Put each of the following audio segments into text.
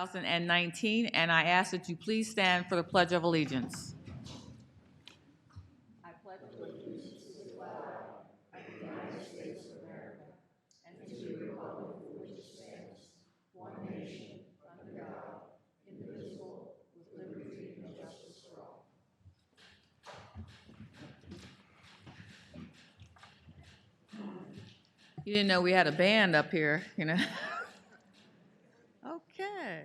2019, and I ask that you please stand for the Pledge of Allegiance. I pledge allegiance to the flag of the United States of America and to the republic for which it stands, one nation, under God, indivisible, with liberty and justice for all. You didn't know we had a band up here, you know? Okay.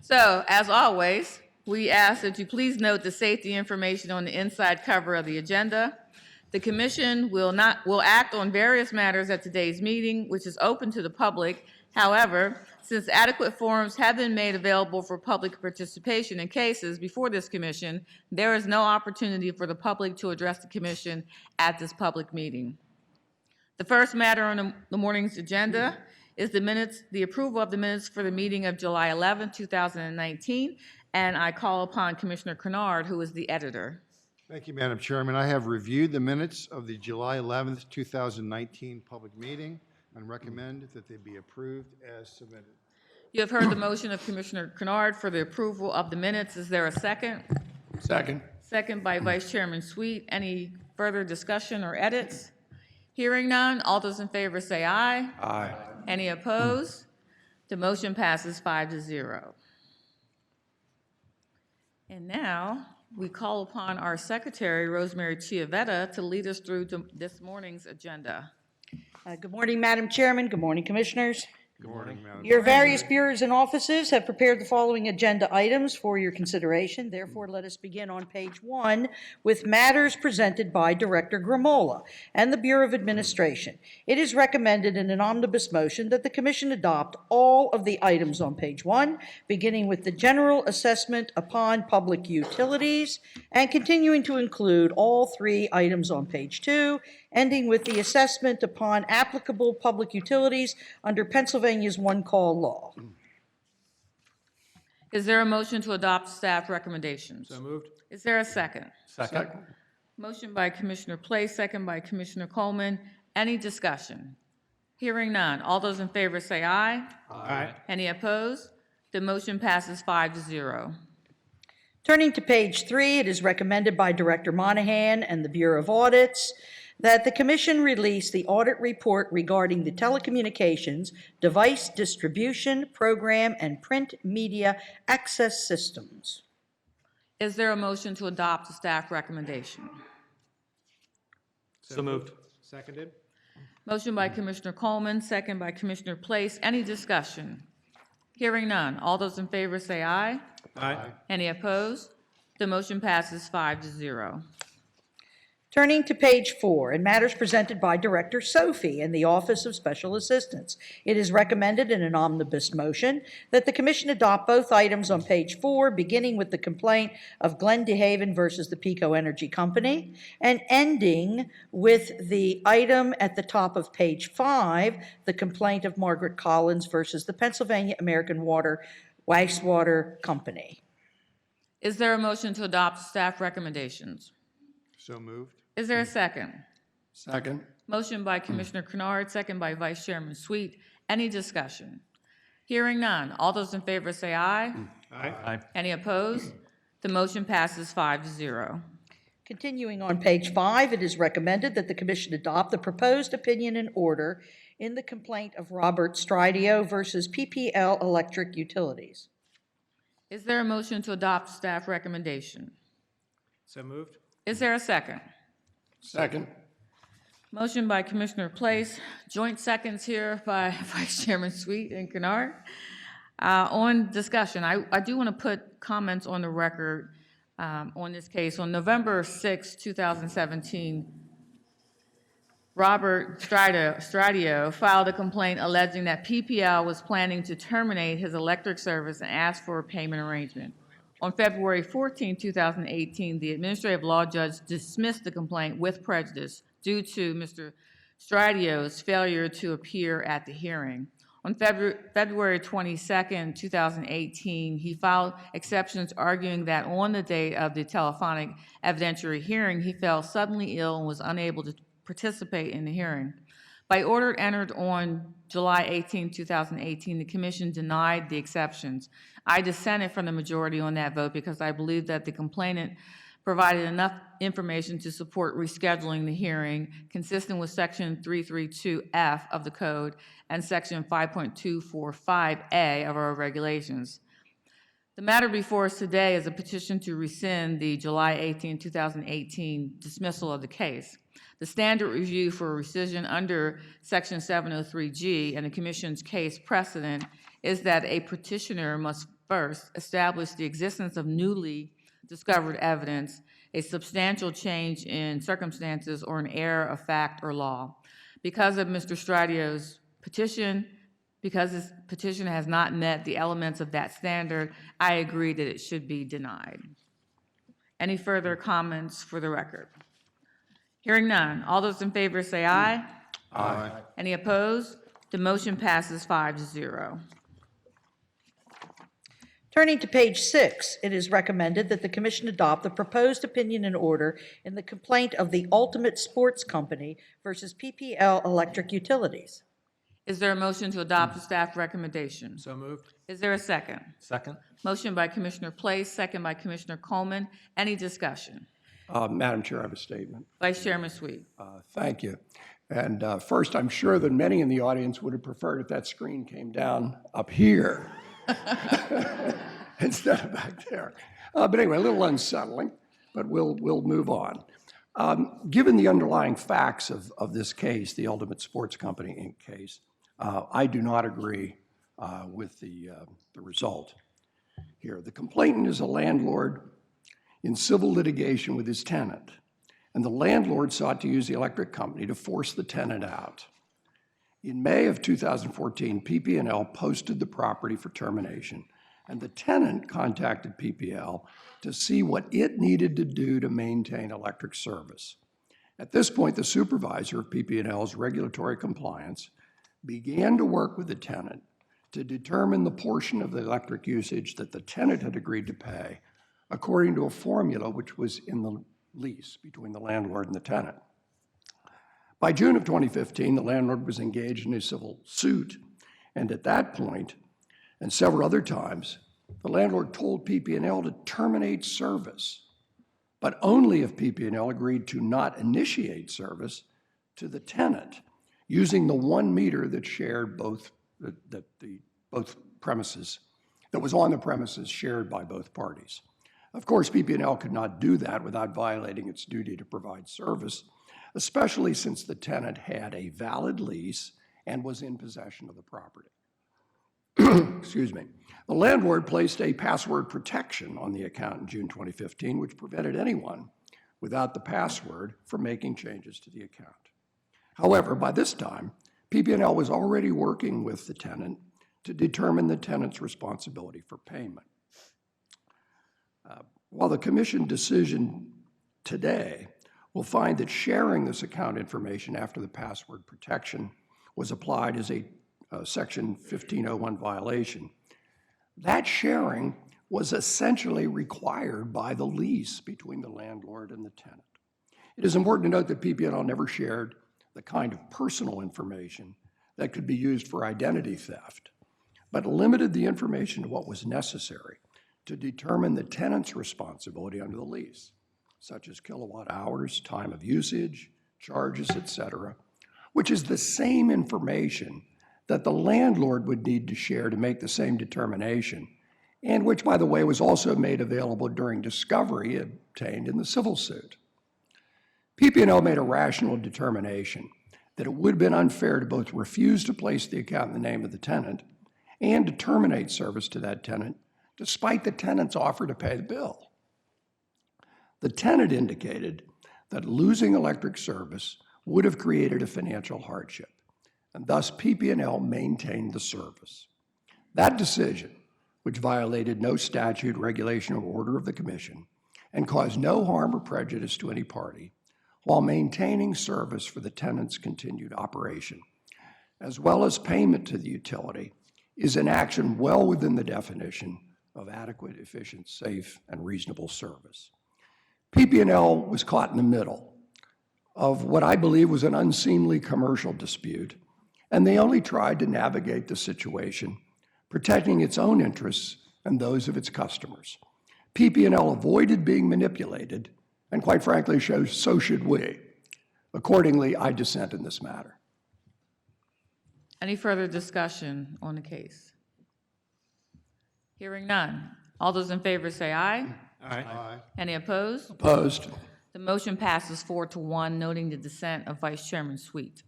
So, as always, we ask that you please note the safety information on the inside cover of the agenda. The commission will act on various matters at today's meeting, which is open to the public. However, since adequate forums have been made available for public participation in cases before this commission, there is no opportunity for the public to address the commission at this public meeting. The first matter on the morning's agenda is the approval of the minutes for the meeting of July 11, 2019, and I call upon Commissioner Kennard, who is the editor. Thank you, Madam Chairman. I have reviewed the minutes of the July 11th, 2019 public meeting and recommend that they be approved as submitted. You have heard the motion of Commissioner Kennard for the approval of the minutes. Is there a second? Second. Second by Vice Chairman Sweet. Any further discussion or edits? Hearing none, all those in favor say aye. Aye. Any opposed? The motion passes 5-0. And now we call upon our secretary, Rosemary Chiavetta, to lead us through this morning's agenda. Good morning, Madam Chairman. Good morning, Commissioners. Good morning, Madam. Your various bureaus and offices have prepared the following agenda items for your consideration. Therefore, let us begin on page 1 with matters presented by Director Gramola and the Bureau of Administration. It is recommended in an omnibus motion that the Commission adopt all of the items on page 1, beginning with the general assessment upon public utilities and continuing to include all 3 items on page 2, ending with the assessment upon applicable public utilities under Pennsylvania's one-call law. Is there a motion to adopt staff recommendations? So moved. Is there a second? Second. Motion by Commissioner Place, second by Commissioner Coleman. Any discussion? Hearing none. All those in favor say aye. Aye. Any opposed? The motion passes 5-0. Turning to page 3, it is recommended by Director Monahan and the Bureau of Audits that the Commission release the audit report regarding the telecommunications, device distribution, program, and print media access systems. Is there a motion to adopt the staff recommendation? So moved. Seconded. Motion by Commissioner Coleman, second by Commissioner Place. Any discussion? Hearing none. All those in favor say aye. Aye. Any opposed? The motion passes 5-0. Turning to page 4, in matters presented by Director Sophie in the Office of Special Assistance, it is recommended in an omnibus motion that the Commission adopt both items on page 4, beginning with the complaint of Glenn DeHaven versus the Pico Energy Company, and ending with the item at the top of page 5, the complaint of Margaret Collins versus the Pennsylvania American Wastewater Company. Is there a motion to adopt staff recommendations? So moved. Is there a second? Second. Motion by Commissioner Kennard, second by Vice Chairman Sweet. Any discussion? Hearing none. All those in favor say aye. Aye. Any opposed? The motion passes 5-0. Continuing on page 5, it is recommended that the Commission adopt the proposed opinion and order in the complaint of Robert Stridio versus PPL Electric Utilities. Is there a motion to adopt staff recommendation? So moved. Is there a second? Second. Motion by Commissioner Place, joint seconds here by Vice Chairman Sweet and Kennard. On discussion, I do want to put comments on the record on this case. On November 6, 2017, Robert Stridio filed a complaint alleging that PPL was planning to terminate his electric service and asked for a payment arrangement. On February 14, 2018, the administrative law judge dismissed the complaint with prejudice due to Mr. Stradio's failure to appear at the hearing. On February 22, 2018, he filed exceptions arguing that on the day of the telephonic evidentiary hearing, he fell suddenly ill and was unable to participate in the hearing. By order entered on July 18, 2018, the commission denied the exceptions. I dissented from the majority on that vote because I believe that the complainant provided enough information to support rescheduling the hearing consistent with Section 332F of the code and Section 5.245A of our regulations. The matter before us today is a petition to rescind the July 18, 2018 dismissal of the case. The standard review for rescission under Section 703G and the Commission's case precedent is that a petitioner must first establish the existence of newly discovered evidence, a substantial change in circumstances, or an error of fact or law. Because of Mr. Stradio's petition, because his petition has not met the elements of that standard, I agree that it should be denied. Any further comments for the record? Hearing none. All those in favor say aye. Aye. Any opposed? The motion passes 5-0. Turning to page 6, it is recommended that the commission adopt the proposed opinion and order in the complaint of the Ultimate Sports Company versus PPL Electric Utilities. Is there a motion to adopt the staff recommendation? So moved. Is there a second? Second. Motion by Commissioner Place, second by Commissioner Coleman. Any discussion? Madam Chair, I have a statement. Vice Chairman Sweet. Thank you. And first, I'm sure that many in the audience would have preferred if that screen came down up here instead of back there. But anyway, a little unsettling, but we'll move on. Given the underlying facts of this case, the Ultimate Sports Company, Inc. case, I do not agree with the result here. The complainant is a landlord in civil litigation with his tenant, and the landlord sought to use the electric company to force the tenant out. In May of 2014, PP&L posted the property for termination, and the tenant contacted PPL to see what it needed to do to maintain electric service. At this point, the supervisor of PP&L's regulatory compliance began to work with the tenant to determine the portion of the electric usage that the tenant had agreed to pay according to a formula which was in the lease between the landlord and the tenant. By June of 2015, the landlord was engaged in a civil suit, and at that point, and several other times, the landlord told PP&L to terminate service, but only if PP&L agreed to not initiate service to the tenant using the 1 meter that shared both premises, that was on the premises shared by both parties. Of course, PP&L could not do that without violating its duty to provide service, especially since the tenant had a valid lease and was in possession of the property. Excuse me. The landlord placed a password protection on the account in June 2015, which prevented anyone without the password from making changes to the account. However, by this time, PP&L was already working with the tenant to determine the tenant's responsibility for payment. While the commission decision today will find that sharing this account information after the password protection was applied as a Section 1501 violation, that sharing was essentially required by the lease between the landlord and the tenant. It is important to note that PP&L never shared the kind of personal information that could be used for identity theft, but limited the information to what was necessary to determine the tenant's responsibility under the lease, such as kilowatt hours, time of usage, charges, etc., which is the same information that the landlord would need to share to make the same determination, and which, by the way, was also made available during discovery obtained in the civil suit. PP&L made a rational determination that it would have been unfair to both refuse to place the account in the name of the tenant and to terminate service to that tenant despite the tenant's offer to pay the bill. The tenant indicated that losing electric service would have created a financial hardship, and thus PP&L maintained the service. That decision, which violated no statute, regulation, or order of the commission, and caused no harm or prejudice to any party, while maintaining service for the tenant's continued operation, as well as payment to the utility, is an action well within the definition of adequate, efficient, safe, and reasonable service. PP&L was caught in the middle of what I believe was an unseemly commercial dispute, and they only tried to navigate the situation, protecting its own interests and those of its customers. PP&L avoided being manipulated, and quite frankly, so should we. Accordingly, I dissent in this matter. Any further discussion on the case? Hearing none. All those in favor say aye. Aye. Any opposed? Opposed? The motion passes 4-1, noting the dissent of Vice Chairman Sweet.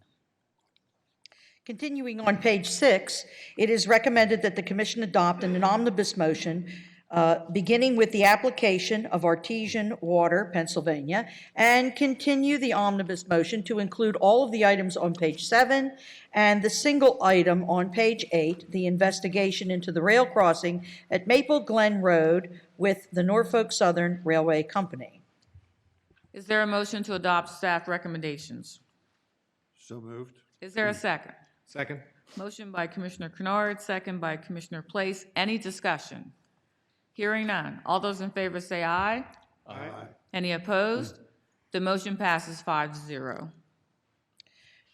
Continuing on page 6, it is recommended that the commission adopt an omnibus motion beginning with the application of Artesian Water, Pennsylvania, and continue the omnibus motion to include all of the items on page 7 and the single item on page 8, the investigation into the rail crossing at Maple Glen Road with the Norfolk Southern Railway Company. Is there a motion to adopt staff recommendations? So moved. Is there a second? Second. Motion by Commissioner Kennard, second by Commissioner Place. Any discussion? Hearing none. All those in favor say aye. Aye. Any opposed? The motion passes 5-0.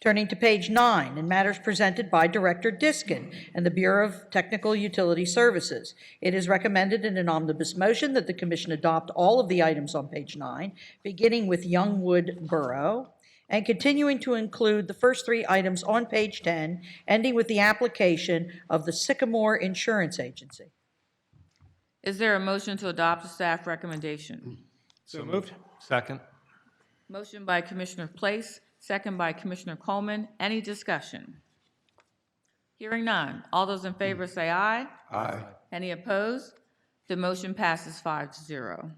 Turning to page 9, in matters presented by Director Diskin and the Bureau of Technical Utility Services, it is recommended in an omnibus motion that the commission adopt all of the items on page 9, beginning with Youngwood Borough, and continuing to include the first 3 items on page 10, ending with the application of the Sycamore Insurance Agency. Is there a motion to adopt the staff recommendation? So moved. Second. Motion by Commissioner Place, second by Commissioner Coleman. Any discussion? Hearing none. All those in favor say aye. Aye. Any opposed? The motion passes 5-0.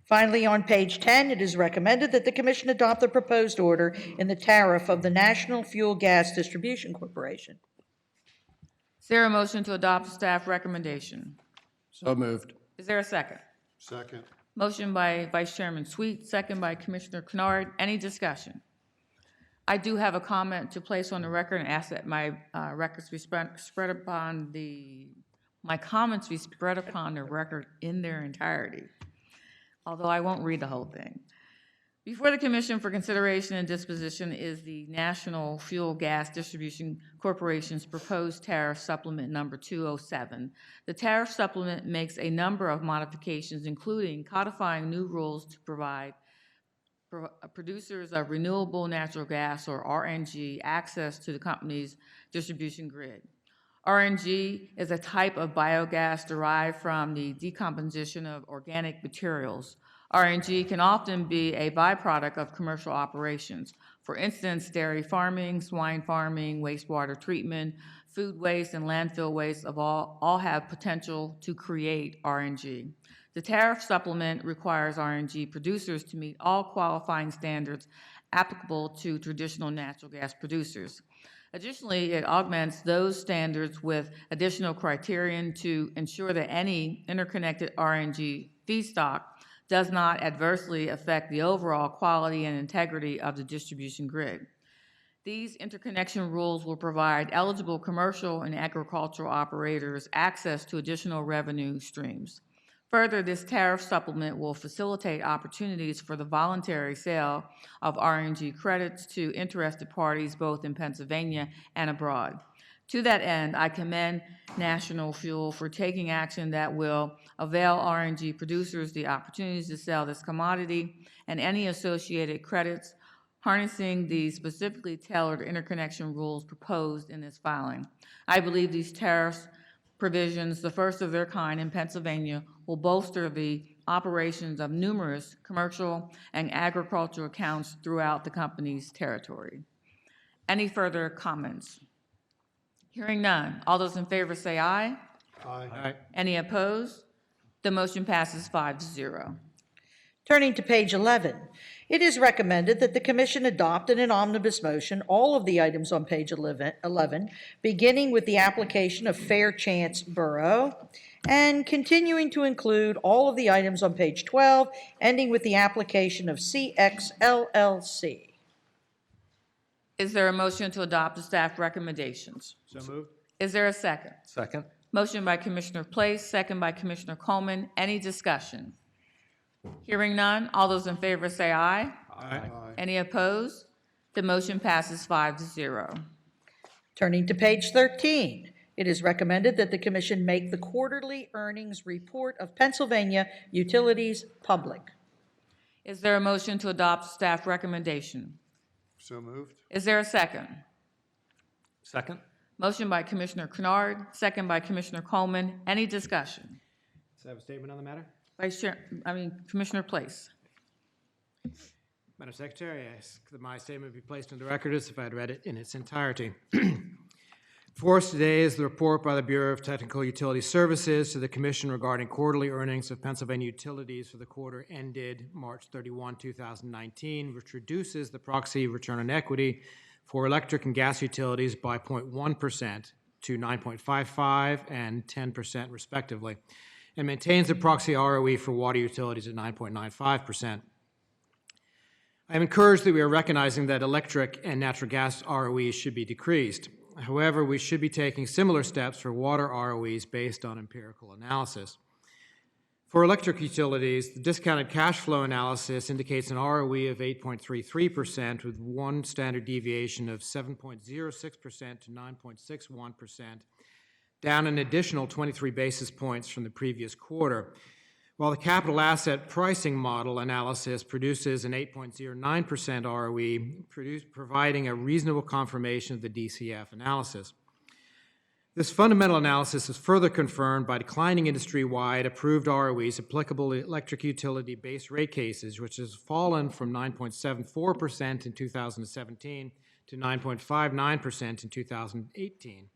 Finally, on page 10, it is recommended that the commission adopt the proposed order in the tariff of the National Fuel Gas Distribution Corporation. Is there a motion to adopt the staff recommendation? So moved. Is there a second? Second. Motion by Vice Chairman Sweet, second by Commissioner Kennard. Any discussion? I do have a comment to place on the record and ask that my records be spread upon my comments be spread upon the record in their entirety, although I won't read the whole thing. Before the Commission for consideration and disposition is the National Fuel Gas Distribution Corporation's proposed tariff supplement number 207. The tariff supplement makes a number of modifications, including codifying new rules to provide producers of renewable natural gas, or RNG, access to the company's distribution grid. RNG is a type of biogas derived from the decomposition of organic materials. RNG can often be a byproduct of commercial operations. For instance, dairy farming, swine farming, wastewater treatment, food waste, and landfill waste all have potential to create RNG. The tariff supplement requires RNG producers to meet all qualifying standards applicable to traditional natural gas producers. Additionally, it augments those standards with additional criterion to ensure that any interconnected RNG feedstock does not adversely affect the overall quality and integrity of the distribution grid. These interconnection rules will provide eligible commercial and agricultural operators access to additional revenue streams. Further, this tariff supplement will facilitate opportunities for the voluntary sale of RNG credits to interested parties both in Pennsylvania and abroad. To that end, I commend National Fuel for taking action that will avail RNG producers the opportunities to sell this commodity and any associated credits, harnessing the specifically tailored interconnection rules proposed in this filing. I believe these tariffs provisions, the first of their kind in Pennsylvania, will bolster the operations of numerous commercial and agricultural accounts throughout the company's territory. Any further comments? Hearing none. All those in favor say aye. Aye. Any opposed? The motion passes 5-0. Turning to page 11, it is recommended that the commission adopt in an omnibus motion all of the items on page 11, beginning with the application of Fairchance Borough, and continuing to include all of the items on page 12, ending with the application of CX LLC. Is there a motion to adopt the staff recommendations? So moved. Is there a second? Second. Motion by Commissioner Place, second by Commissioner Coleman. Any discussion? Hearing none. All those in favor say aye. Aye. Any opposed? The motion passes 5-0. Turning to page 13, it is recommended that the commission make the quarterly earnings report of Pennsylvania Utilities public. Is there a motion to adopt staff recommendation? So moved. Is there a second? Second? Motion by Commissioner Kennard, second by Commissioner Coleman. Any discussion? Does have a statement on the matter? Commissioner Place. Madam Secretary, I ask that my statement be placed on the record as if I had read it in its entirety. Before us today is the report by the Bureau of Technical Utility Services to the Commission regarding quarterly earnings of Pennsylvania utilities for the quarter ended March 31, 2019, which reduces the proxy return on equity for electric and gas utilities by 0.1% to 9.55 and 10% respectively, and maintains the proxy ROE for water utilities at 9.95%. I am encouraged that we are recognizing that electric and natural gas ROEs should be decreased. However, we should be taking similar steps for water ROEs based on empirical analysis. For electric utilities, the discounted cash flow analysis indicates an ROE of 8.33% with one standard deviation of 7.06% to 9.61%, down an additional 23 basis points from the previous quarter, while the capital asset pricing model analysis produces an 8.09% ROE, providing a reasonable confirmation of the DCF analysis. This fundamental analysis is further confirmed by declining industry-wide approved ROEs applicable to electric utility base rate cases, which has fallen from 9.74% in 2017 to 9.59% in 2018.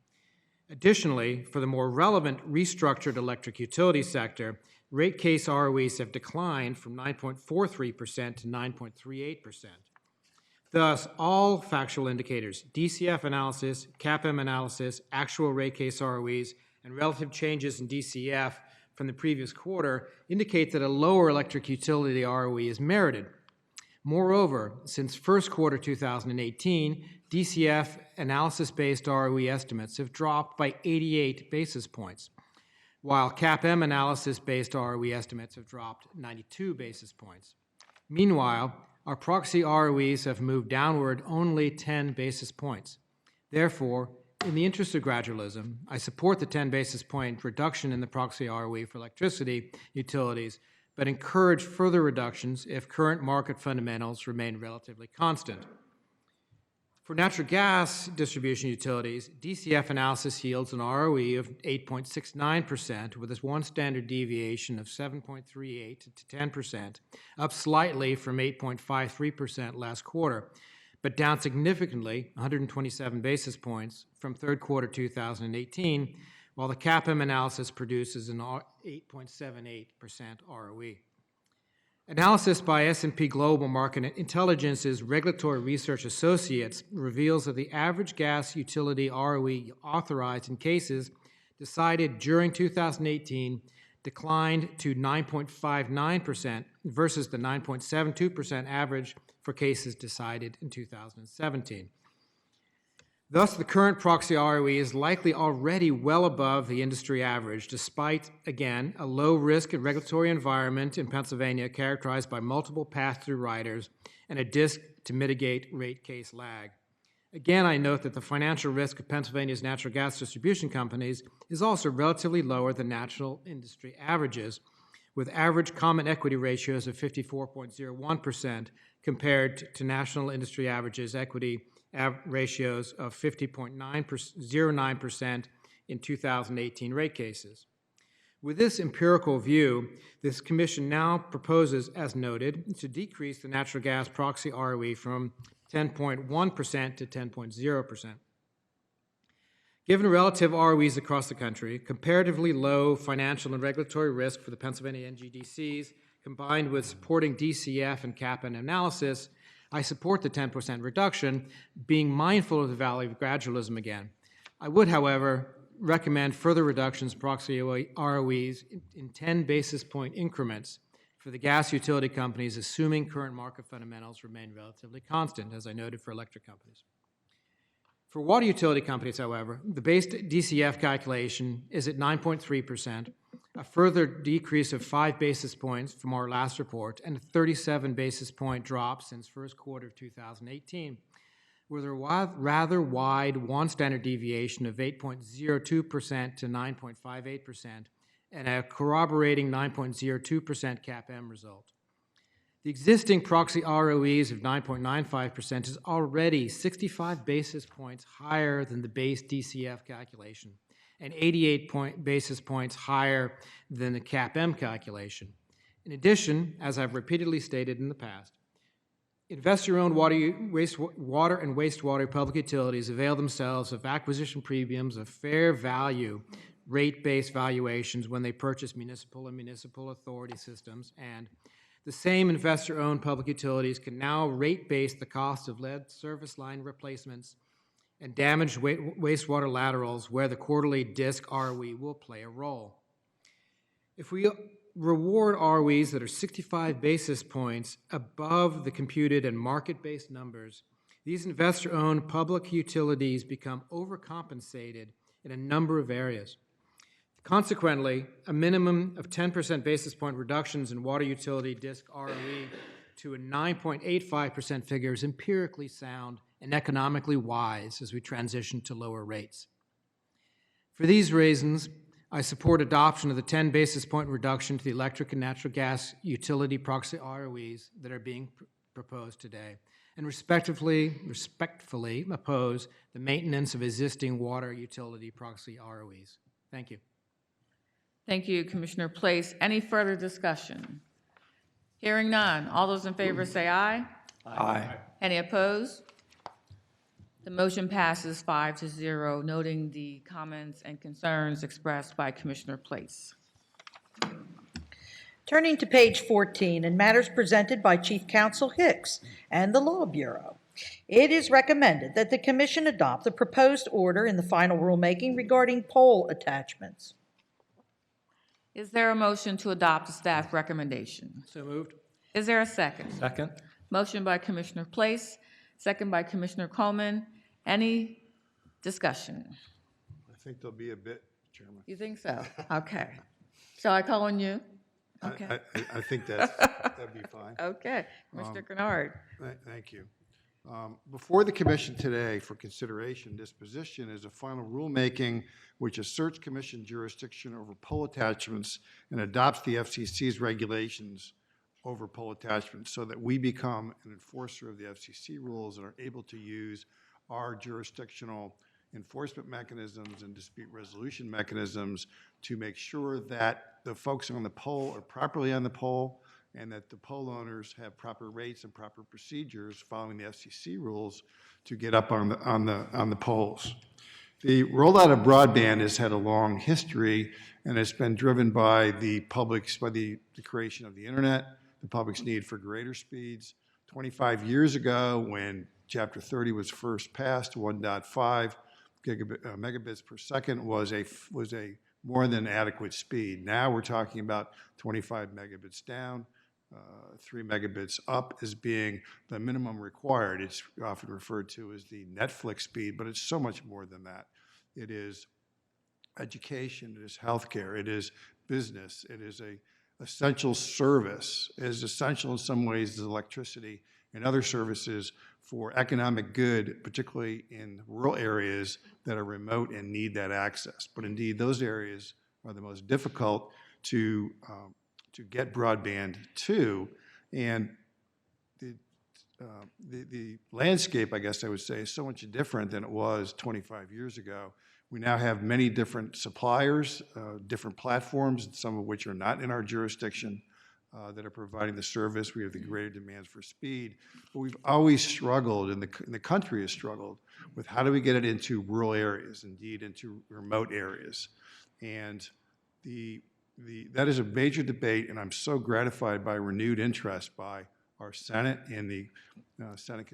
Additionally, for the more relevant restructured electric utility sector, rate case ROEs have declined from 9.43% to 9.38%. Thus, all factual indicators, DCF analysis, CAPM analysis, actual rate case ROEs, and relative changes in DCF from the previous quarter indicate that a lower electric utility ROE is merited. Moreover, since first quarter 2018, DCF analysis-based ROE estimates have dropped by 88 basis points, while CAPM analysis-based ROE estimates have dropped 92 basis points. Meanwhile, our proxy ROEs have moved downward only 10 basis points. Therefore, in the interest of gradualism, I support the 10 basis point reduction in the proxy ROE for electricity utilities, but encourage further reductions if current market fundamentals remain relatively constant. For natural gas distribution utilities, DCF analysis yields an ROE of 8.69% with one standard deviation of 7.38 to 10%, up slightly from 8.53% last quarter, but down significantly, 127 basis points, from third quarter 2018, while the CAPM analysis produces an 8.78% ROE. Analysis by S&P Global Market Intelligence's Regulatory Research Associates reveals that the average gas utility ROE authorized in cases decided during 2018 declined to 9.59% versus the 9.72% average for cases decided in 2017. Thus, the current proxy ROE is likely already well above the industry average, despite, again, a low-risk regulatory environment in Pennsylvania characterized by multiple pass-through riders and a DISC to mitigate rate case lag. Again, I note that the financial risk of Pennsylvania's natural gas distribution companies is also relatively lower than national industry averages, with average common equity ratios of 54.01% compared to national industry averages equity ratios of 50.09% in 2018 rate cases. With this empirical view, this commission now proposes, as noted, to decrease the natural gas proxy ROE from 10.1% to 10.0%. Given relative ROEs across the country, comparatively low financial and regulatory risk for the Pennsylvania NGDCs, combined with supporting DCF and CAPM analysis, I support the 10% reduction, being mindful of the value of gradualism again. I would, however, recommend further reductions in proxy ROEs in 10 basis point increments for the gas utility companies, assuming current market fundamentals remain relatively constant, as I noted for electric companies. For water utility companies, however, the base DCF calculation is at 9.3%, a further decrease of 5 basis points from our last report, and a 37 basis point drop since first quarter of 2018, with a rather wide one standard deviation of 8.02% to 9.58%, and a corroborating 9.02% CAPM result. The existing proxy ROEs of 9.95% is already 65 basis points higher than the base DCF calculation, and 88 basis points higher than the CAPM calculation. In addition, as I've repeatedly stated in the past, investor-owned water and wastewater public utilities avail themselves of acquisition premiums of fair value rate-based valuations when they purchase municipal and municipal authority systems, and the same investor-owned public utilities can now rate-base the cost of lead service line replacements and damaged wastewater laterals where the quarterly DISC ROE will play a role. If we reward ROEs that are 65 basis points above the computed and market-based numbers, these investor-owned public utilities become overcompensated in a number of areas. Consequently, a minimum of 10% basis point reductions in water utility DISC ROE to a 9.85% figure is empirically sound and economically wise as we transition to lower rates. For these reasons, I support adoption of the 10 basis point reduction to the electric and natural gas utility proxy ROEs that are being proposed today, and respectfully oppose the maintenance of existing water utility proxy ROEs. Thank you. Thank you, Commissioner Place. Any further discussion? Hearing none. All those in favor say aye. Aye. Any opposed? The motion passes 5-0, noting the comments and concerns expressed by Commissioner Place. Turning to page 14, and matters presented by Chief Counsel Hicks and the Law Bureau. It is recommended that the Commission adopt the proposed order in the final rulemaking regarding pole attachments. Is there a motion to adopt the staff recommendation? So moved. Is there a second? Second? Motion by Commissioner Place, second by Commissioner Coleman. Any discussion? I think there'll be a bit, Chairman. You think so? Okay. Shall I call on you? Okay. I think that'd be fine. Okay. Mr. Kennard. Thank you. Before the Commission today for consideration, disposition is a final rulemaking which asserts Commission jurisdiction over pole attachments and adopts the FCC's regulations over pole attachments so that we become an enforcer of the FCC rules and are able to use our jurisdictional enforcement mechanisms and dispute resolution mechanisms to make sure that the folks on the pole are properly on the pole and that the pole owners have proper rates and proper procedures following the FCC rules to get up on the poles. The rollout of broadband has had a long history, and it's been driven by the creation of the internet, the public's need for greater speeds. 25 years ago, when Chapter 30 was first passed, 1.5 megabits per second was a more than adequate speed. Now we're talking about 25 megabits down. 3 megabits up as being the minimum required. It's often referred to as the Netflix speed, but it's so much more than that. It is education, it is healthcare, it is business, it is a essential service, it is essential in some ways as electricity and other services for economic good, particularly in rural areas that are remote and need that access. But indeed, those areas are the most difficult to get broadband to, and the landscape, I guess I would say, is so much different than it was 25 years ago. We now have many different suppliers, different platforms, some of which are not in our jurisdiction, that are providing the service. We have the greater demands for speed, but we've always struggled, and the country has struggled with how do we get it into rural areas, indeed into remote areas, and that is a major debate, and I'm so gratified by renewed interest by our Senate and the Senate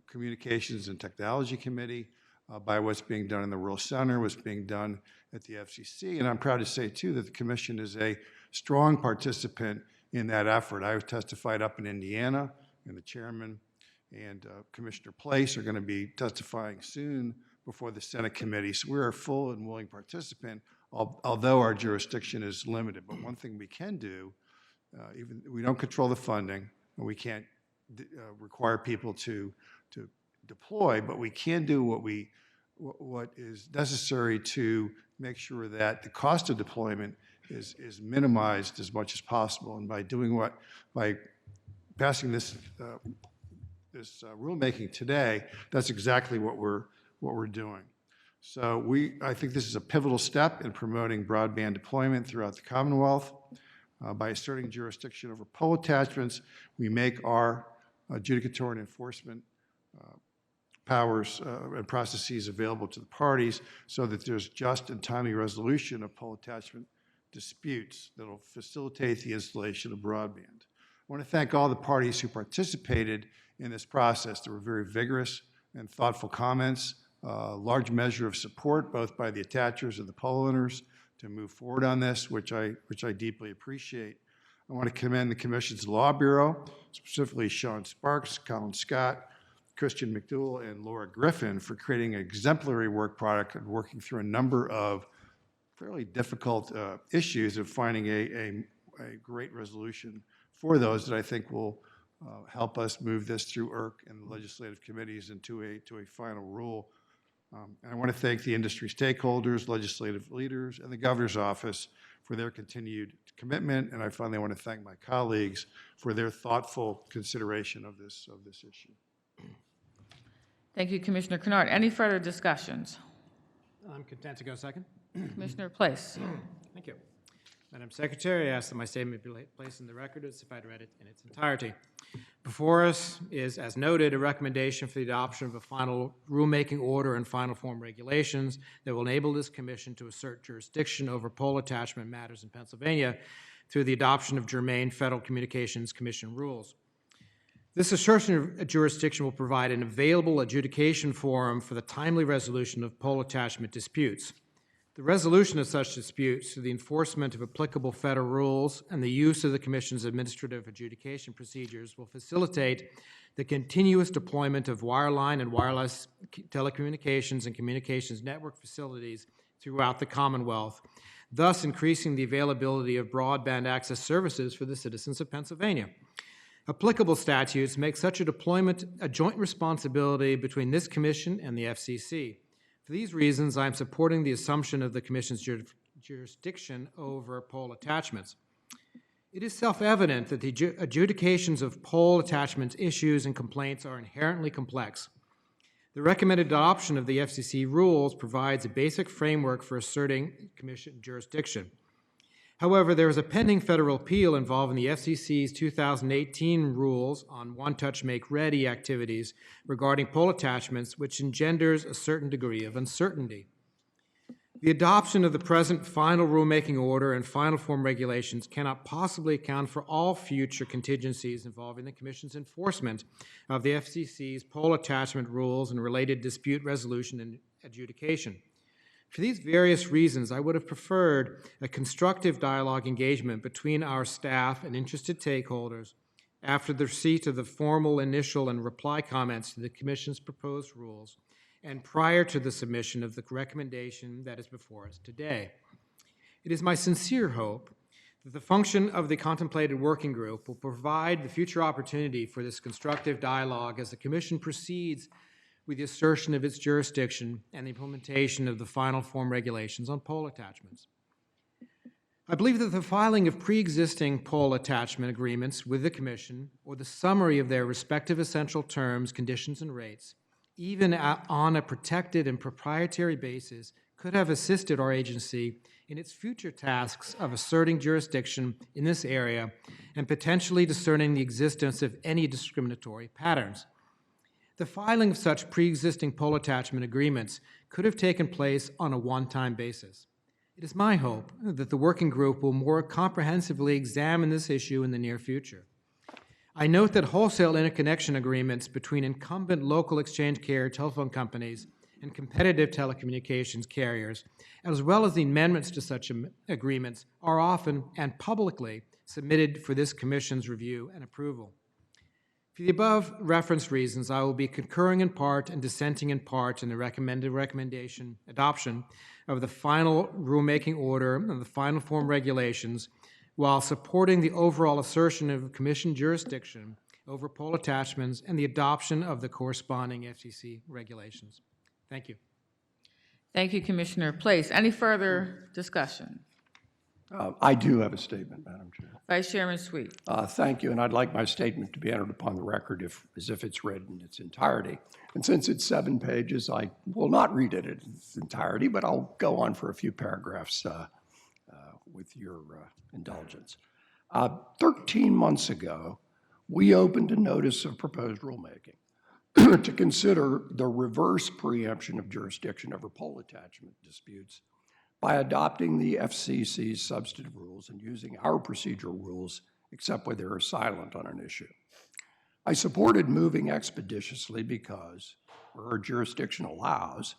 Communications and Technology Committee, by what's being done in the Rural Center, what's being done at the FCC, and I'm proud to say, too, that the Commission is a strong participant in that effort. I have testified up in Indiana, and the Chairman and Commissioner Place are going to be testifying soon before the Senate Committee, so we're a full and willing participant. although our jurisdiction is limited. But one thing we can do, even we don't control the funding, and we can't require people to deploy, but we can do what is necessary to make sure that the cost of deployment is minimized as much as possible. And by passing this rulemaking today, that's exactly what we're doing. So I think this is a pivotal step in promoting broadband deployment throughout the Commonwealth. By asserting jurisdiction over pole attachments, we make our adjudicatory and enforcement powers and processes available to the parties so that there's just and timely resolution of pole attachment disputes that will facilitate the installation of broadband. I want to thank all the parties who participated in this process. There were very vigorous and thoughtful comments, a large measure of support both by the attachers and the pole owners to move forward on this, which I deeply appreciate. I want to commend the Commission's Law Bureau, specifically Sean Sparks, Colin Scott, Christian McDougal, and Laura Griffin for creating an exemplary work product and working through a number of fairly difficult issues and finding a great resolution for those that I think will help us move this through ERC and the legislative committees into a final rule. And I want to thank the industry stakeholders, legislative leaders, and the governor's office for their continued commitment. And I finally want to thank my colleagues for their thoughtful consideration of this issue. Thank you, Commissioner Kennard. Any further discussions? I'm content to go second. Commissioner Place. Thank you. Madam Secretary, I ask that my statement be placed in the record as if I'd read it in its entirety. Before us is, as noted, a recommendation for the adoption of a final rulemaking order and final form regulations that will enable this commission to assert jurisdiction over pole attachment matters in Pennsylvania through the adoption of germane Federal Communications Commission rules. This assertion of jurisdiction will provide an available adjudication forum for the timely resolution of pole attachment disputes. The resolution of such disputes through the enforcement of applicable federal rules and the use of the Commission's administrative adjudication procedures will facilitate the continuous deployment of wireline and wireless telecommunications and communications network facilities throughout the Commonwealth, thus increasing the availability of broadband access services for the citizens of Pennsylvania. Applicable statutes make such a deployment a joint responsibility between this Commission and the FCC. For these reasons, I am supporting the assumption of the Commission's jurisdiction over pole attachments. It is self-evident that the adjudications of pole attachment issues and complaints are inherently complex. The recommended adoption of the FCC rules provides a basic framework for asserting Commission jurisdiction. However, there is a pending federal appeal involving the FCC's 2018 rules on one-touch make-ready activities regarding pole attachments, which engenders a certain degree of uncertainty. The adoption of the present final rulemaking order and final form regulations cannot possibly account for all future contingencies involving the Commission's enforcement of the FCC's pole attachment rules and related dispute resolution and adjudication. For these various reasons, I would have preferred a constructive dialogue engagement between our staff and interested stakeholders after the receipt of the formal initial and reply comments to the Commission's proposed rules and prior to the submission of the recommendation that is before us today. It is my sincere hope that the function of the contemplated working group will provide the future opportunity for this constructive dialogue as the Commission proceeds with the assertion of its jurisdiction and the implementation of the final form regulations on pole attachments. I believe that the filing of pre-existing pole attachment agreements with the Commission or the summary of their respective essential terms, conditions, and rates, even on a protected and proprietary basis, could have assisted our agency in its future tasks of asserting jurisdiction in this area and potentially discerning the existence of any discriminatory patterns. The filing of such pre-existing pole attachment agreements could have taken place on a one-time basis. It is my hope that the working group will more comprehensively examine this issue in the near future. I note that wholesale interconnection agreements between incumbent local exchange carrier telephone companies and competitive telecommunications carriers, as well as the amendments to such agreements, are often and publicly submitted for this Commission's review and approval. For the above referenced reasons, I will be concurring in part and dissenting in part in the recommendation adoption of the final rulemaking order and the final form regulations, while supporting the overall assertion of Commission jurisdiction over poll attachments and the adoption of the corresponding FCC regulations. Thank you. Thank you, Commissioner Place. Any further discussion? I do have a statement, Madam Chair. Vice Chairman Sweet. Thank you, and I'd like my statement to be entered upon the record as if it's read in its entirety. And since it's 7 pages, I will not read it in its entirety, but I'll go on for a few paragraphs with your indulgence. 13 months ago, we opened a notice of proposed rulemaking to consider the reverse preemption of jurisdiction over poll attachment disputes by adopting the FCC's substantive rules and using our procedural rules, except where they're silent on an issue. I supported moving expeditiously because, where our jurisdiction allows,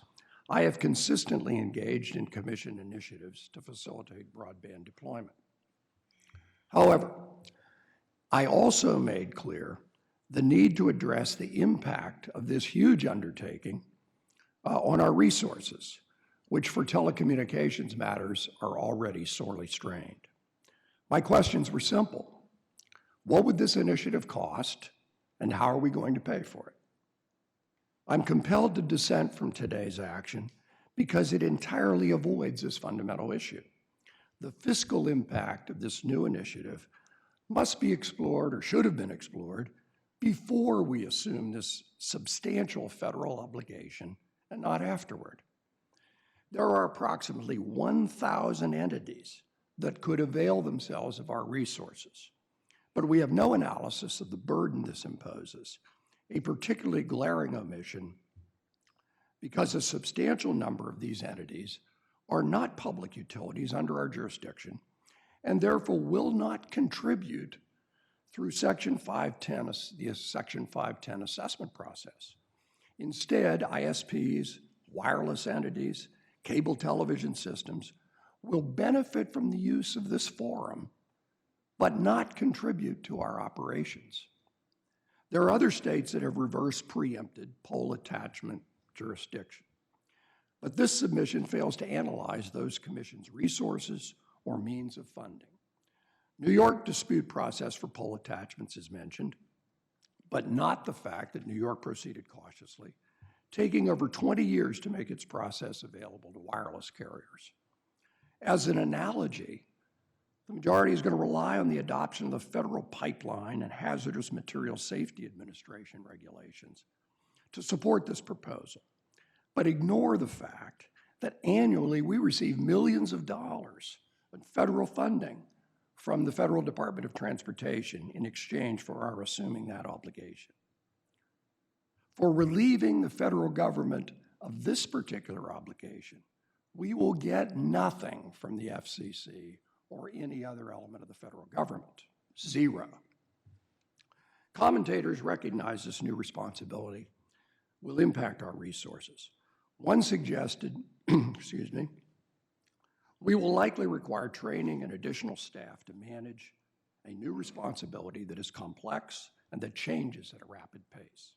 I have consistently engaged in Commission initiatives to facilitate broadband deployment. However, I also made clear the need to address the impact of this huge undertaking on our resources, which for telecommunications matters are already sorely strained. My questions were simple. What would this initiative cost, and how are we going to pay for it? I'm compelled to dissent from today's action because it entirely avoids this fundamental issue. The fiscal impact of this new initiative must be explored, or should have been explored, before we assume this substantial federal obligation, and not afterward. There are approximately 1,000 entities that could avail themselves of our resources, but we have no analysis of the burden this imposes, a particularly glaring omission because a substantial number of these entities are not public utilities under our jurisdiction and therefore will not contribute through Section 510, the Section 510 assessment process. Instead, ISPs, wireless entities, cable television systems will benefit from the use of this forum, but not contribute to our operations. There are other states that have reverse preempted poll attachment jurisdiction, but this submission fails to analyze those commissions' resources or means of funding. New York dispute process for poll attachments is mentioned, but not the fact that New York proceeded cautiously, taking over 20 years to make its process available to wireless carriers. As an analogy, the majority is going to rely on the adoption of the Federal Pipeline and Hazardous Materials Safety Administration regulations to support this proposal, but ignore the fact that annually we receive millions of dollars in federal funding from the Federal Department of Transportation in exchange for our assuming that obligation. For relieving the federal government of this particular obligation, we will get nothing from the FCC or any other element of the federal government, zero. Commentators recognize this new responsibility will impact our resources. One suggested, excuse me, we will likely require training and additional staff to manage a new responsibility that is complex and that changes at a rapid pace.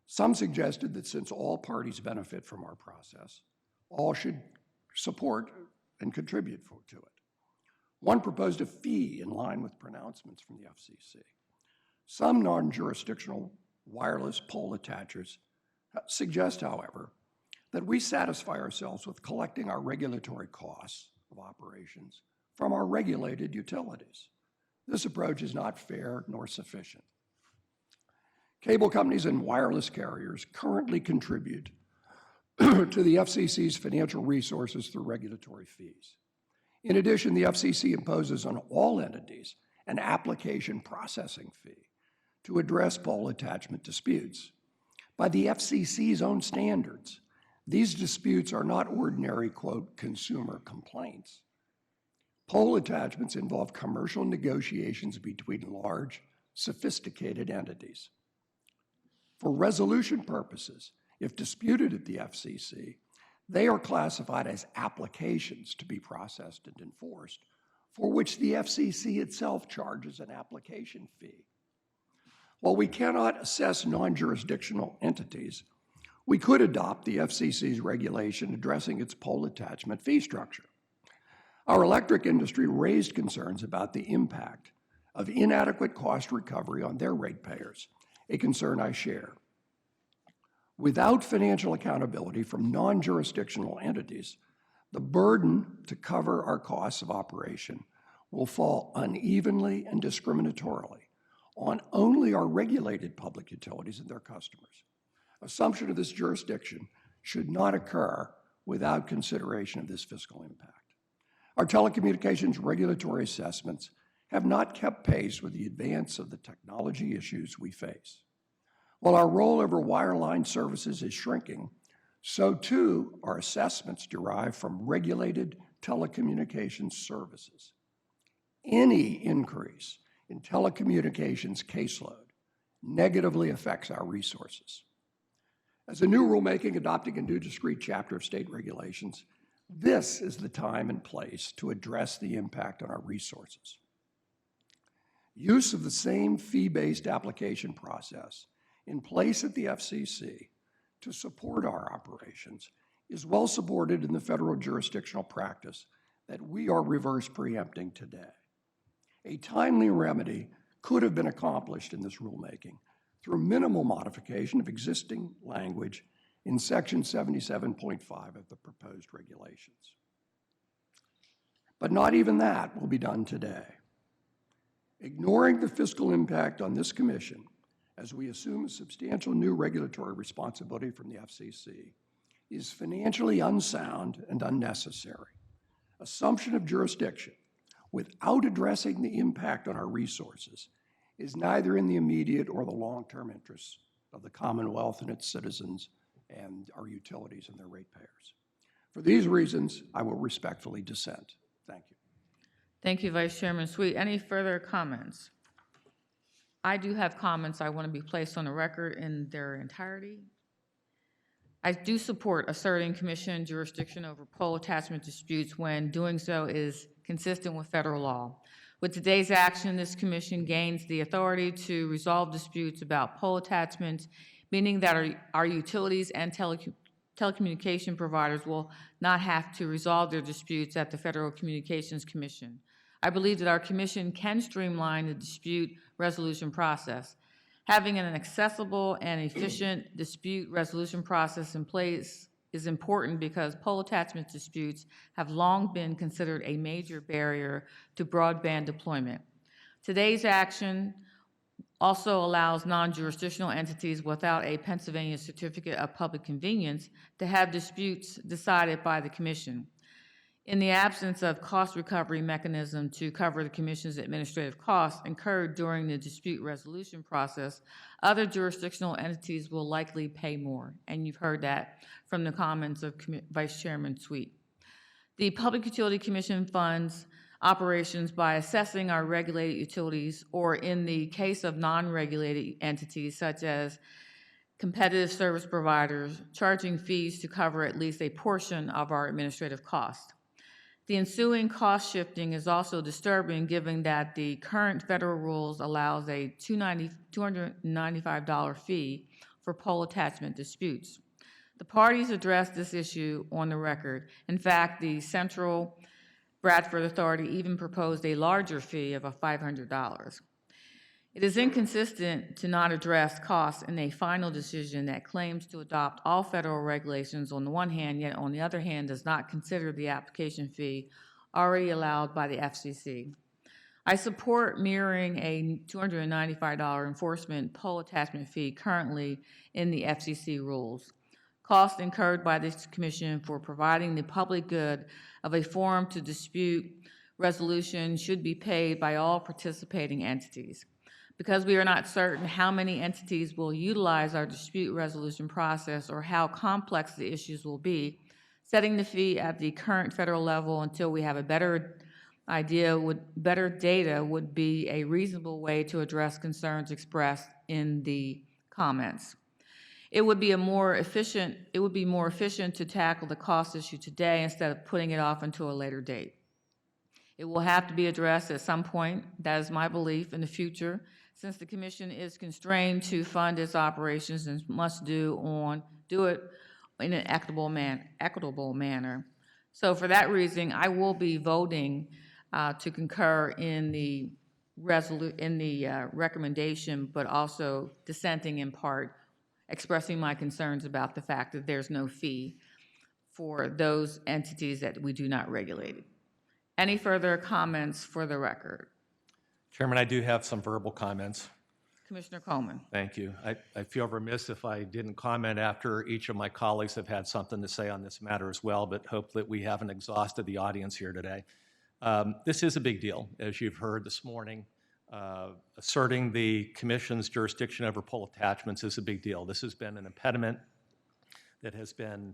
Some suggested that since all parties benefit from our process, all should support and contribute to it. One proposed a fee in line with pronouncements from the FCC. Some non-jurisdictional wireless poll attachers suggest, however, that we satisfy ourselves with collecting our regulatory costs of operations from our regulated utilities. This approach is not fair nor sufficient. Cable companies and wireless carriers currently contribute to the FCC's financial resources through regulatory fees. In addition, the FCC imposes on all entities an application processing fee to address poll attachment disputes. By the FCC's own standards, these disputes are not ordinary, quote, consumer complaints. Poll attachments involve commercial negotiations between large, sophisticated entities. For resolution purposes, if disputed at the FCC, they are classified as applications to be processed and enforced, for which the FCC itself charges an application fee. While we cannot assess non-jurisdictional entities, we could adopt the FCC's regulation addressing its pole attachment fee structure. Our electric industry raised concerns about the impact of inadequate cost recovery on their ratepayers, a concern I share. Without financial accountability from non-jurisdictional entities, the burden to cover our costs of operation will fall unevenly and discriminatorily on only our regulated public utilities and their customers. Assumption of this jurisdiction should not occur without consideration of this fiscal impact. Our telecommunications regulatory assessments have not kept pace with the advance of the technology issues we face. While our rollover wireline services is shrinking, so too are assessments derived from regulated telecommunications services. Any increase in telecommunications caseload negatively affects our resources. As a new rulemaking adopting a new discrete chapter of state regulations, this is the time and place to address the impact on our resources. Use of the same fee-based application process in place at the FCC to support our operations is well supported in the federal jurisdictional practice that we are reverse preempting today. A timely remedy could have been accomplished in this rulemaking through minimal modification of existing language in Section 77.5 of the proposed regulations. But not even that will be done today. Ignoring the fiscal impact on this commission as we assume a substantial new regulatory responsibility from the FCC is financially unsound and unnecessary. Assumption of jurisdiction without addressing the impact on our resources is neither in the immediate or the long-term interests of the Commonwealth and its citizens and our utilities and their ratepayers. For these reasons, I will respectfully dissent. Thank you. Thank you, Vice Chairman Sweet. Any further comments? I do have comments I want to be placed on the record in their entirety. I do support asserting commission jurisdiction over pole attachment disputes when doing so is consistent with federal law. With today's action, this commission gains the authority to resolve disputes about pole attachments, meaning that our utilities and telecommunication providers will not have to resolve their disputes at the Federal Communications Commission. I believe that our commission can streamline the dispute resolution process. Having an accessible and efficient dispute resolution process in place is important because pole attachment disputes have long been considered a major barrier to broadband deployment. Today's action also allows non-jurisdictional entities without a Pennsylvania Certificate of Public Convenience to have disputes decided by the commission. In the absence of cost recovery mechanism to cover the commission's administrative costs incurred during the dispute resolution process, other jurisdictional entities will likely pay more, and you've heard that from the comments of Vice Chairman Sweet. The Public Utility Commission funds operations by assessing our regulated utilities, or in the case of non-regulated entities such as competitive service providers, charging fees to cover at least a portion of our administrative costs. The ensuing cost shifting is also disturbing given that the current federal rules allows a $295 fee for pole attachment disputes. The parties addressed this issue on the record. In fact, the Central Bradford Authority even proposed a larger fee of $500. It is inconsistent to not address costs in a final decision that claims to adopt all federal regulations on the one hand, yet on the other hand does not consider the application fee already allowed by the FCC. I support mirroring a $295 enforcement pole attachment fee currently in the FCC rules. Costs incurred by this commission for providing the public good of a forum to dispute resolution should be paid by all participating entities. Because we are not certain how many entities will utilize our dispute resolution process or how complex the issues will be, setting the fee at the current federal level until we have a better idea, better data would be a reasonable way to address concerns expressed in the comments. It would be more efficient to tackle the cost issue today instead of putting it off until a later date. It will have to be addressed at some point, that is my belief, in the future, since the commission is constrained to fund its operations and must do it in an equitable manner. So for that reason, I will be voting to concur in the recommendation, but also dissenting in part, expressing my concerns about the fact that there's no fee for those entities that we do not regulate. Any further comments for the record? Chairman, I do have some verbal comments. Commissioner Coleman. Thank you. I feel remiss if I didn't comment after each of my colleagues have had something to say on this matter as well, but hope that we haven't exhausted the audience here today. This is a big deal, as you've heard this morning. Asserting the Commission's jurisdiction over pole attachments is a big deal. This has been an impediment that has been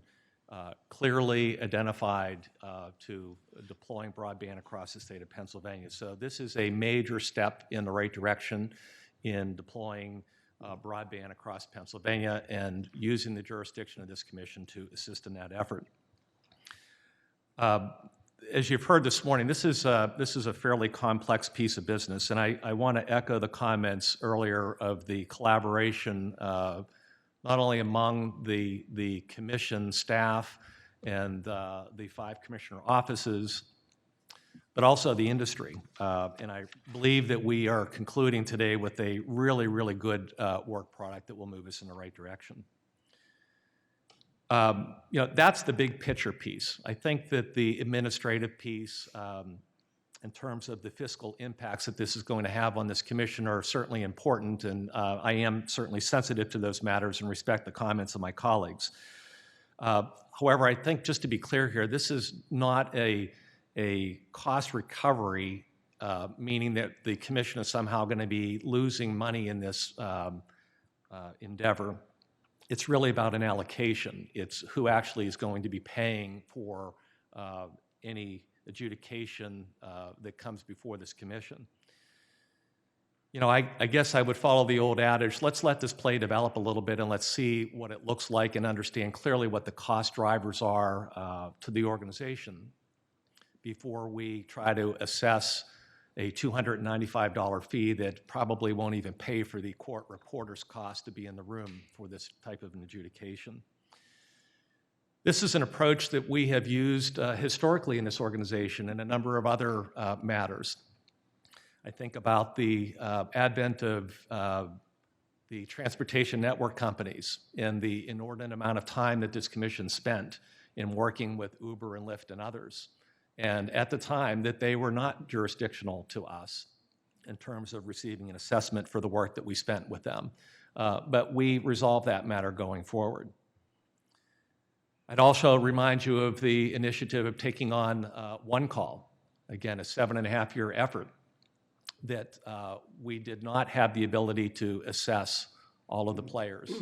clearly identified to deploying broadband across the state of Pennsylvania. So this is a major step in the right direction in deploying broadband across Pennsylvania and using the jurisdiction of this commission to assist in that effort. As you've heard this morning, this is a fairly complex piece of business, and I want to echo the comments earlier of the collaboration not only among the commission staff and the 5 commissioner offices, but also the industry. And I believe that we are concluding today with a really, really good work product that will move us in the right direction. That's the big picture piece. I think that the administrative piece, in terms of the fiscal impacts that this is going to have on this commission, are certainly important, and I am certainly sensitive to those matters and respect the comments of my colleagues. However, I think, just to be clear here, this is not a cost recovery, meaning that the commission is somehow going to be losing money in this endeavor. It's really about an allocation. It's who actually is going to be paying for any adjudication that comes before this commission. I guess I would follow the old adage, let's let this play develop a little bit and let's see what it looks like and understand clearly what the cost drivers are to the organization before we try to assess a $295 fee that probably won't even pay for the court reporter's cost to be in the room for this type of an adjudication. This is an approach that we have used historically in this organization in a number of other matters. I think about the advent of the transportation network companies and the inordinate amount of time that this commission spent in working with Uber and Lyft and others. And at the time that they were not jurisdictional to us in terms of receiving an assessment for the work that we spent with them. But we resolved that matter going forward. I'd also remind you of the initiative of taking on One Call, again, a 7.5-year effort that we did not have the ability to assess all of the players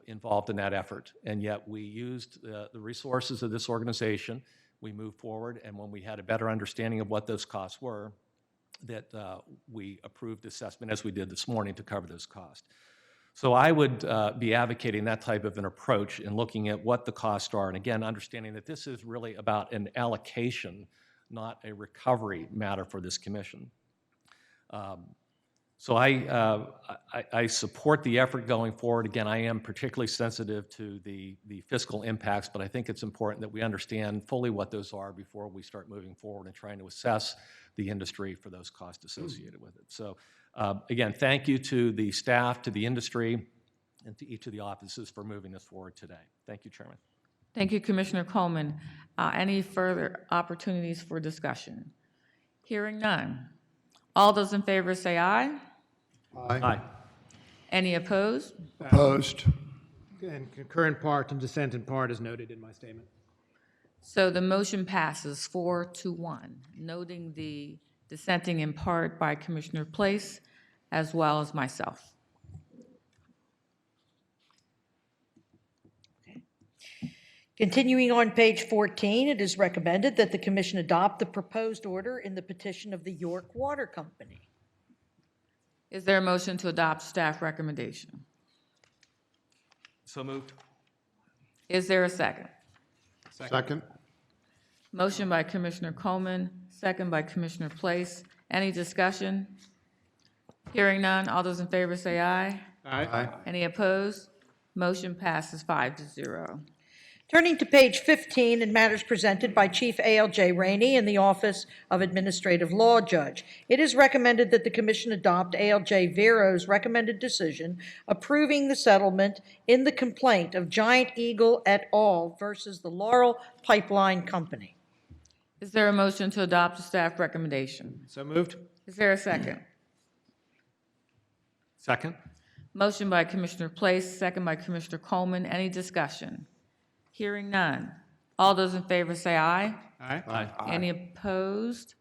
involved in that effort. And yet we used the resources of this organization. We moved forward, and when we had a better understanding of what those costs were, that we approved assessment, as we did this morning, to cover those costs. So I would be advocating that type of an approach in looking at what the costs are, and again, understanding that this is really about an allocation, not a recovery matter for this commission. So I support the effort going forward. Again, I am particularly sensitive to the fiscal impacts, but I think it's important that we understand fully what those are before we start moving forward and trying to assess the industry for those costs associated with it. So again, thank you to the staff, to the industry, and to each of the offices for moving this forward today. Thank you, Chairman. Thank you, Commissioner Coleman. Any further opportunities for discussion? Hearing none. All those in favor say aye. Aye. Any opposed? Opposed. And concur in part and dissent in part is noted in my statement. So the motion passes 4-1, noting the dissenting in part by Commissioner Place as well as myself. Continuing on page 14, it is recommended that the commission adopt the proposed order in the petition of the York Water Company. Is there a motion to adopt staff recommendation? So moved. Is there a second? Second. Motion by Commissioner Coleman, second by Commissioner Place. Any discussion? Hearing none, all those in favor say aye. Aye. Any opposed? Motion passes 5-0. Turning to page 15 in matters presented by Chief A.L.J. Rainey in the Office of Administrative Law Judge, it is recommended that the Commission adopt A.L.J. Vero's recommended decision approving the settlement in the complaint of Giant Eagle et al. Versus the Laurel Pipeline Company. Is there a motion to adopt the staff recommendation? So moved. Is there a second? Second? Motion by Commissioner Place, second by Commissioner Coleman. Any discussion? Hearing none. All those in favor say aye. Aye. Aye. Any opposed?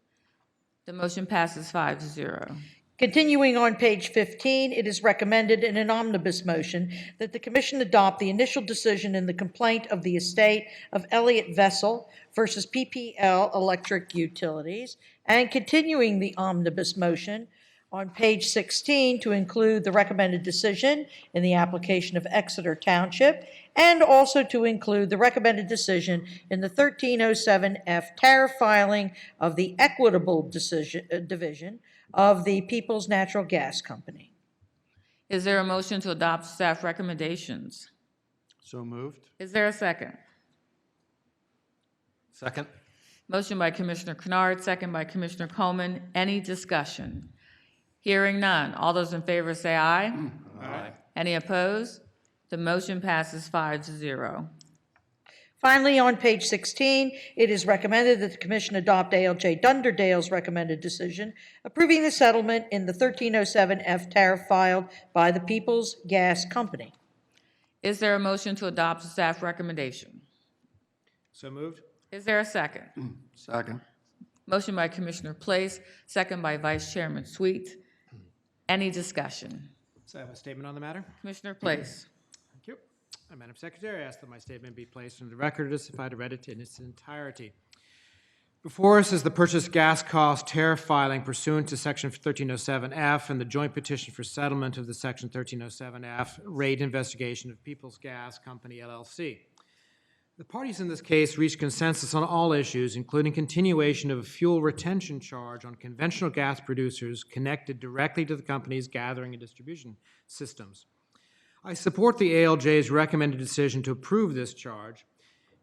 The motion passes 5-0. Continuing on page 15, it is recommended in an omnibus motion that the Commission adopt the initial decision in the complaint of the estate of Elliott Vessel versus PPL Electric Utilities, and continuing the omnibus motion on page 16 to include the recommended decision in the application of Exeter Township, and also to include the recommended decision in the 1307F tariff filing of the Equitable Division of the Peoples Natural Gas Company. Is there a motion to adopt staff recommendations? So moved. Is there a second? Second? Motion by Commissioner Kennard, second by Commissioner Coleman. Any discussion? Hearing none. All those in favor say aye. Aye. Any opposed? The motion passes 5-0. Finally, on page 16, it is recommended that the Commission adopt A.L.J. Dunderdale's recommended decision approving the settlement in the 1307F tariff filed by the Peoples Gas Company. Is there a motion to adopt the staff recommendation? So moved. Is there a second? Second. Motion by Commissioner Place, second by Vice Chairman Sweet. Any discussion? So I have a statement on the matter. Commissioner Place. Thank you. Madam Secretary, I ask that my statement be placed on the record as if I had read it in its entirety. Before us is the purchase gas cost tariff filing pursuant to Section 1307F and the joint petition for settlement of the Section 1307F rate investigation of Peoples Gas Company, LLC. The parties in this case reached consensus on all issues, including continuation of a fuel retention charge on conventional gas producers connected directly to the company's gathering and distribution systems. I support the ALJ's recommended decision to approve this charge,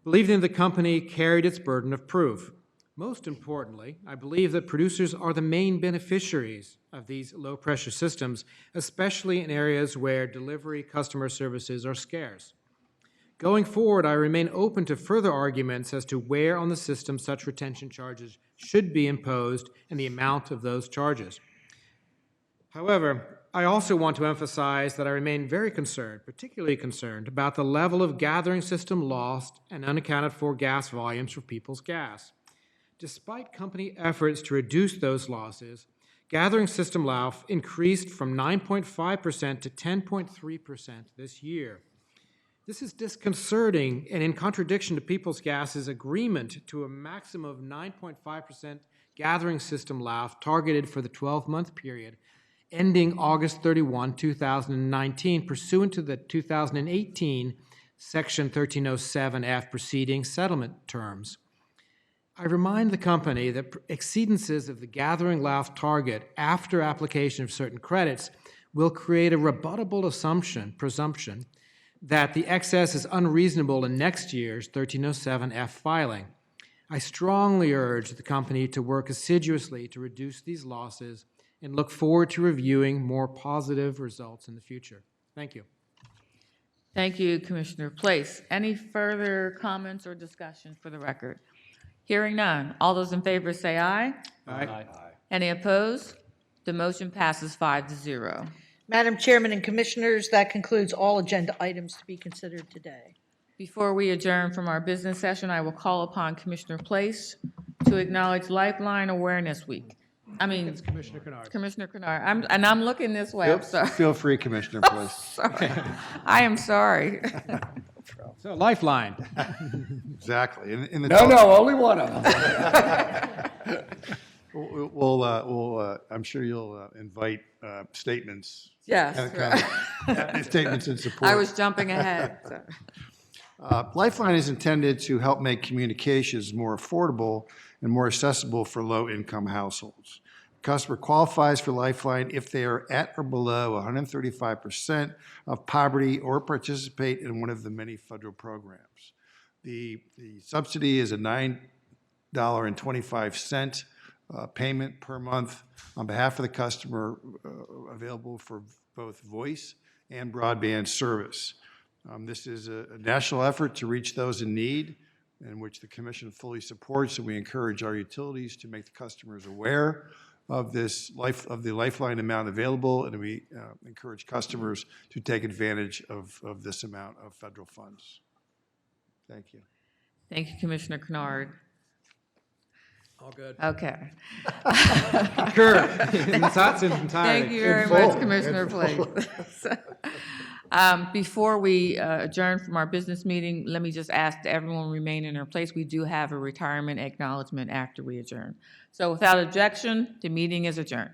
believing the company carried its burden of proof. Most importantly, I believe that producers are the main beneficiaries of these low-pressure systems, especially in areas where delivery customer services are scarce. Going forward, I remain open to further arguments as to where on the system such retention charges should be imposed and the amount of those charges. However, I also want to emphasize that I remain very concerned, particularly concerned, about the level of gathering system lost and unaccounted for gas volumes for Peoples Gas. Despite company efforts to reduce those losses, gathering system loss increased from 9.5% to 10.3% this year. This is disconcerting and in contradiction to Peoples Gas's agreement to a maximum of 9.5% gathering system loss targeted for the 12-month period ending August 31, 2019, pursuant to the 2018 Section 1307F proceeding settlement terms. I remind the company that exceedances of the gathering loss target after application of certain credits will create a rebuttable presumption that the excess is unreasonable in next year's 1307F filing. I strongly urge the company to work assiduously to reduce these losses and look forward to reviewing more positive results in the future. Thank you. Thank you, Commissioner Place. Any further comments or discussion for the record? Hearing none. All those in favor say aye. Aye. Any opposed? The motion passes 5-0. Madam Chairman and Commissioners, that concludes all agenda items to be considered today. Before we adjourn from our business session, I will call upon Commissioner Place to acknowledge Lifeline Awareness Week. It's Commissioner Kennard. Commissioner Kennard, I'm looking this way, I'm sorry. Feel free, Commissioner Place. Sorry. I am sorry. So Lifeline. Exactly. In the No, only one of them. I'm sure you'll invite statements. Yes. Statements in support. I was jumping ahead. So. Lifeline is intended to help make communications more affordable and more accessible for low-income households. customer qualifies for Lifeline if they are at or below 135% of poverty or participate in one of the many federal programs. The subsidy is a $9.25 payment per month on behalf of the customer, available for both voice and broadband service. This is a national effort to reach those in need, in which the Commission fully supports, and we encourage our utilities to make the customers aware of the Lifeline amount available, and we encourage customers to take advantage of this amount of federal funds. Thank you. Thank you, Commissioner Kennard. All good. Okay. Concur in its entirety. Thank you very much, Commissioner Place. Before we adjourn from our business meeting, let me just ask that everyone remain in their place. We do have a retirement acknowledgement after we adjourn. So without objection, the meeting is adjourned.